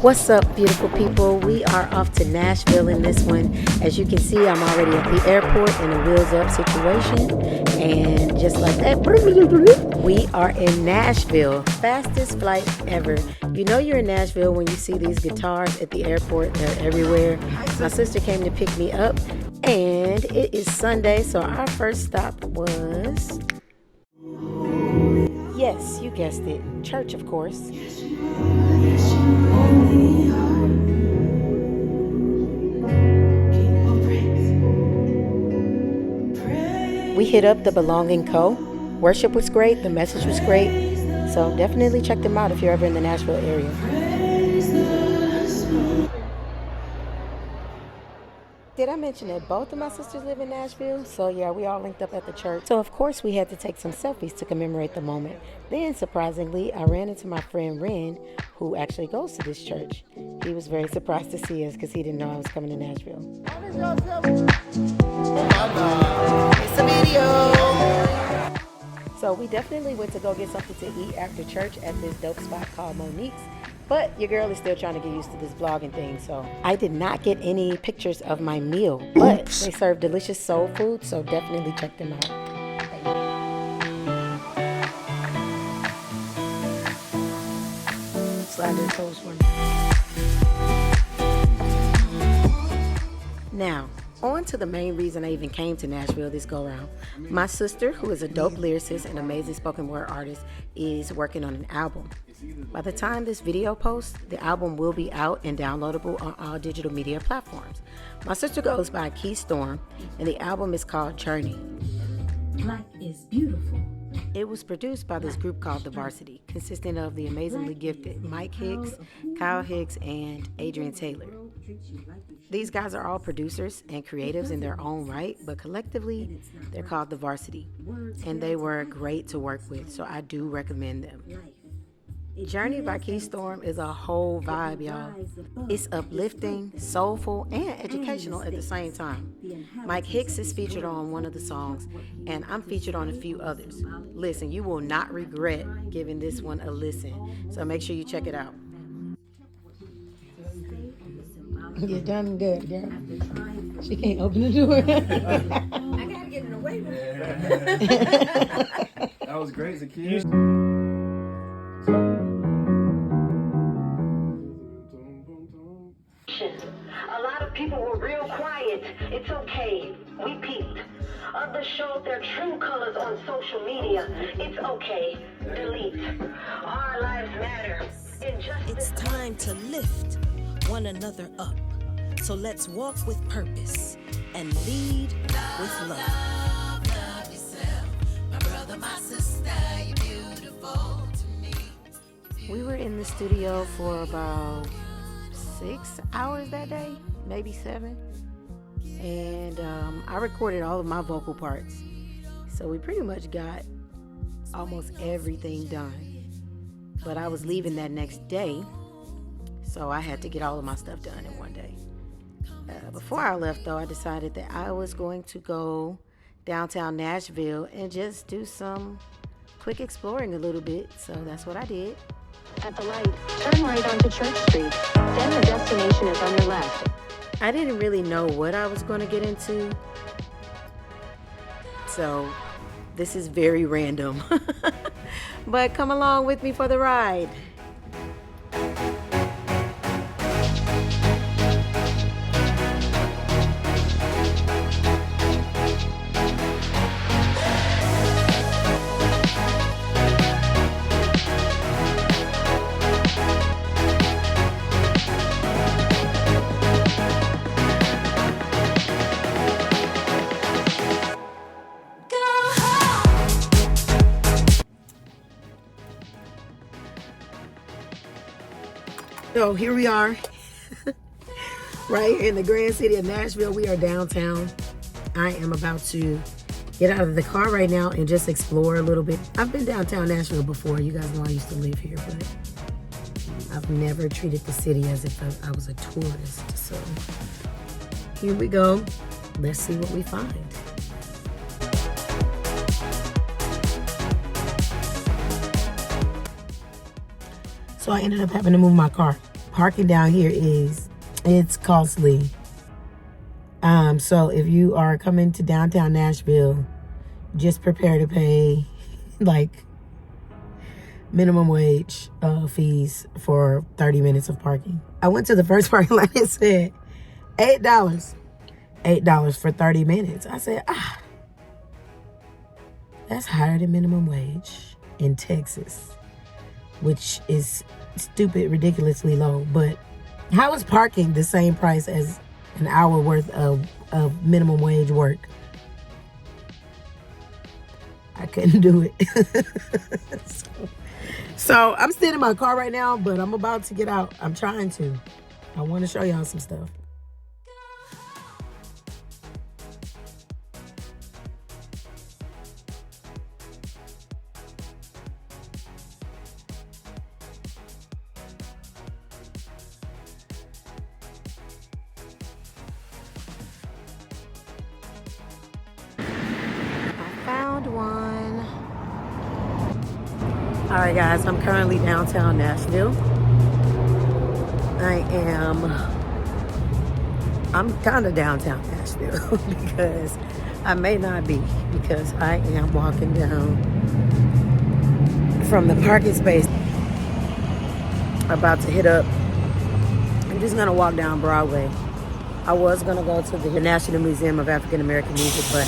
What's up, beautiful people? We are off to Nashville in this one. As you can see, I'm already at the airport in a wheels up situation. And just like that, we are in Nashville. Fastest flight ever. You know you're in Nashville when you see these guitars at the airport. They're everywhere. My sister came to pick me up, and it is Sunday, so our first stop was... Yes, you guessed it. Church, of course. We hit up the Belonging Co. Worship was great. The message was great. So definitely check them out if you're ever in the Nashville area. Did I mention that both of my sisters live in Nashville? So yeah, we all linked up at the church. So of course we had to take some selfies to commemorate the moment. Then surprisingly, I ran into my friend Ren, who actually goes to this church. He was very surprised to see us because he didn't know I was coming to Nashville. It's a video. So we definitely went to go get something to eat after church at this dope spot called Monique's. But your girl is still trying to get used to this vlogging thing, so I did not get any pictures of my meal. But they serve delicious soul food, so definitely check them out. Slide their toes for me. Now, on to the main reason I even came to Nashville this go round. My sister, who is a dope lyricist and amazing spoken word artist, is working on an album. By the time this video posts, the album will be out and downloadable on all digital media platforms. My sister goes by Key Storm, and the album is called Journey. Black is beautiful. It was produced by this group called The Varsity, consisting of the amazingly gifted Mike Hicks, Kyle Hicks, and Adrian Taylor. These guys are all producers and creatives in their own right, but collectively, they're called The Varsity, and they were great to work with, so I do recommend them. Journey by Key Storm is a whole vibe, y'all. It's uplifting, soulful, and educational at the same time. Mike Hicks is featured on one of the songs, and I'm featured on a few others. Listen, you will not regret giving this one a listen, so make sure you check it out. You're done good, girl. She can't open the door. I gotta get it away from her. That was great as a kid. A lot of people were real quiet. It's okay. We peeped. Others showed their true colors on social media. It's okay. Delete. Our lives matter. It's time to lift one another up. So let's walk with purpose and lead with love. Love yourself, my brother, my sister, you're beautiful to me. We were in the studio for about 6 hours that day, maybe 7. And I recorded all of my vocal parts. So we pretty much got almost everything done. But I was leaving that next day, so I had to get all of my stuff done in one day. Before I left, though, I decided that I was going to go downtown Nashville and just do some quick exploring a little bit. So that's what I did. At the light, turn right onto Church Street. Then the destination is on your left. I didn't really know what I was going to get into. So this is very random. But come along with me for the ride. So here we are, right here in the grand city of Nashville. We are downtown. I am about to get out of the car right now and just explore a little bit. I've been downtown Nashville before. You guys know I used to live here, but I've never treated the city as if I was a tourist. So here we go. Let's see what we find. So I ended up having to move my car. parking down here it's costly. So if you are coming to downtown Nashville, just prepare to pay like minimum wage fees for 30 minutes of parking. I went to the first parking lot and said $8 for 30 minutes. I said, that's higher than minimum wage in Texas, which is stupid, ridiculously low. But how is parking the same price as an hour worth of minimum wage work? I couldn't do it. So I'm sitting in my car right now, but I'm about to get out. I'm trying to. I want to show y'all some stuff. Found one. All right, guys, I'm currently downtown Nashville. I'm kind of downtown Nashville because I may not be, because I am walking down from the parking space, about to hit up. I'm just gonna walk down Broadway. I was gonna go to the National Museum of African American Music, but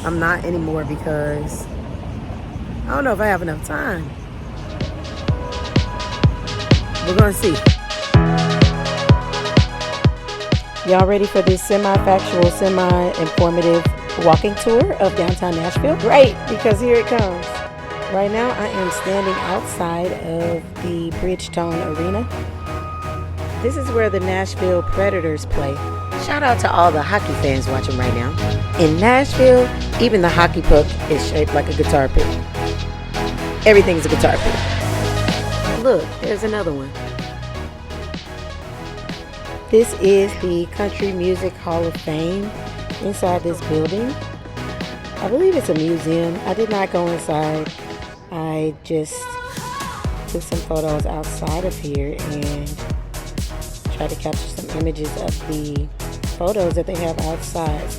I'm not anymore because I don't know if I have enough time. We're gonna see. Y'all ready for this semi-factual, semi-informative walking tour of downtown Nashville? Great, because here it comes. Right now I am standing outside of the Bridgestone Arena. This is where the Nashville Predators play. Shout out to all the hockey fans watching right now. In Nashville, even the hockey puck is shaped like a guitar pick. Everything's a guitar pick. Look, there's another one. This is the Country Music Hall of Fame inside this building. I believe it's a museum. I did not go inside. I just took some photos outside of here and tried to capture some images of the photos that they have outside.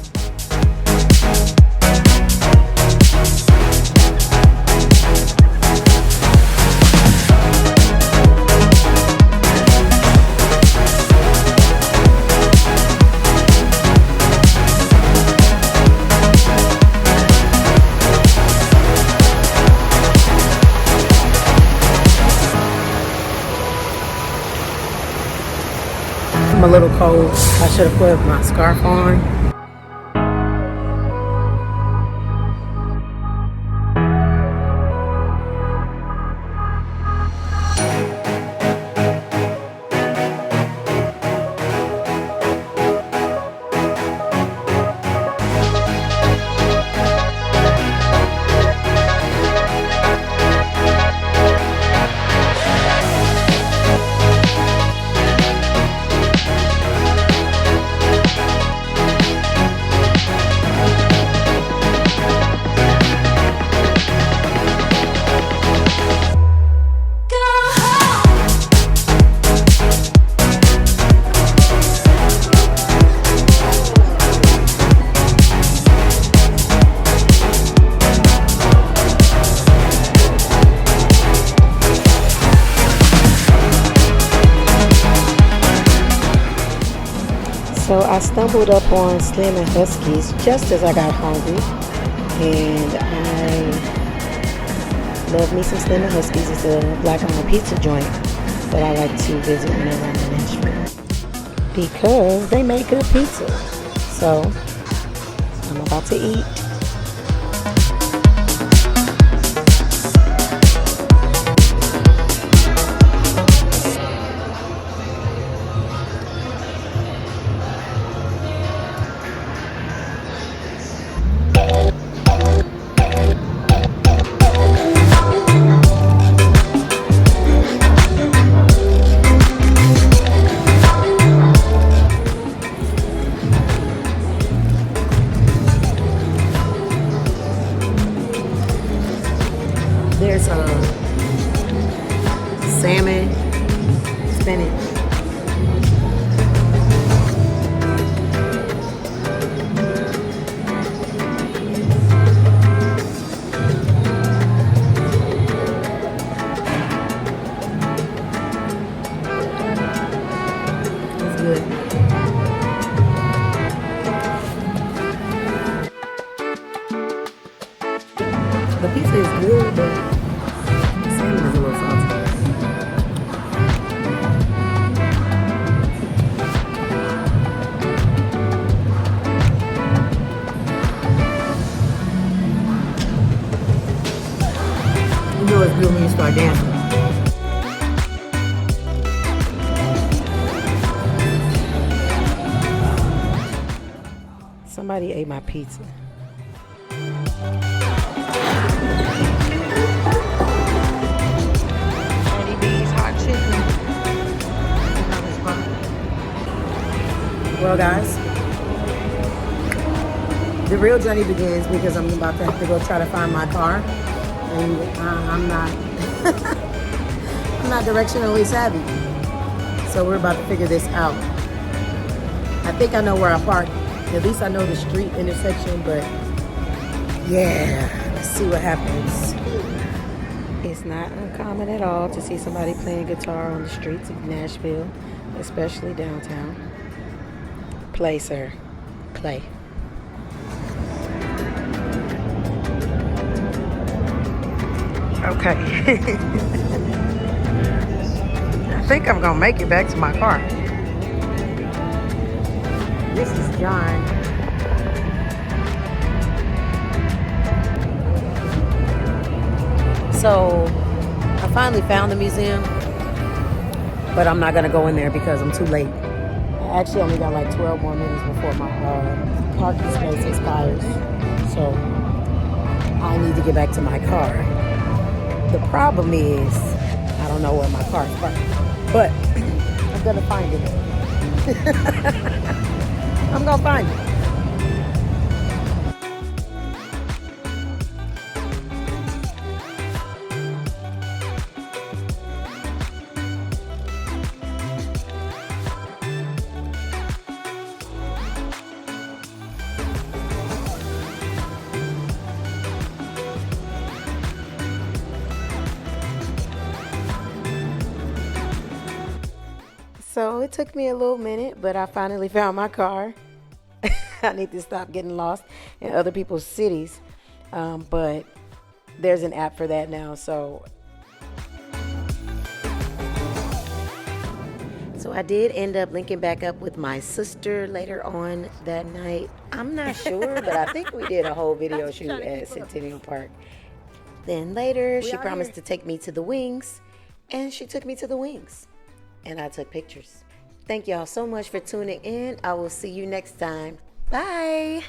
I'm a little cold. I should have put my scarf on. So I stumbled up on Slim and Husky's just as I got hungry, and I love me some Slim and Husky's. It's a black-owned pizza joint that I like to visit whenever I'm in Nashville because they make good pizza. So I'm about to eat. There's salmon, spinach, Somebody ate my pizza. Eddie B's hot chicken. Well, guys, the real journey begins because I'm about to have to go try to find my car, and I'm not I'm not directionally savvy. So we're about to figure this out. I think I know where I park. At least I know the street intersection, but yeah, let's see what happens. It's not uncommon at all to see somebody playing guitar on the streets of Nashville, especially downtown. Play, sir. Play. Okay. I think I'm gonna make it back to my car. This is John. So I finally found the museum, but I'm not gonna go in there because I'm too late. I actually only got like 12 more minutes before my parking space expires. So I need to get back to my car. The problem is, I don't know where my car is parked, but I'm gonna find it. I'm gonna find it. So it took me a little minute, but I finally found my car. I need to stop getting lost in other people's cities. But there's an app for that now. So I did end up linking back up with my sister later on that night. I'm not sure, but I think we did a whole video shoot at Centennial Park. Then later, she promised to take me to the wings, and she took me to the wings. And I took pictures. Thank y'all so much for tuning in. I will see you next time. Bye.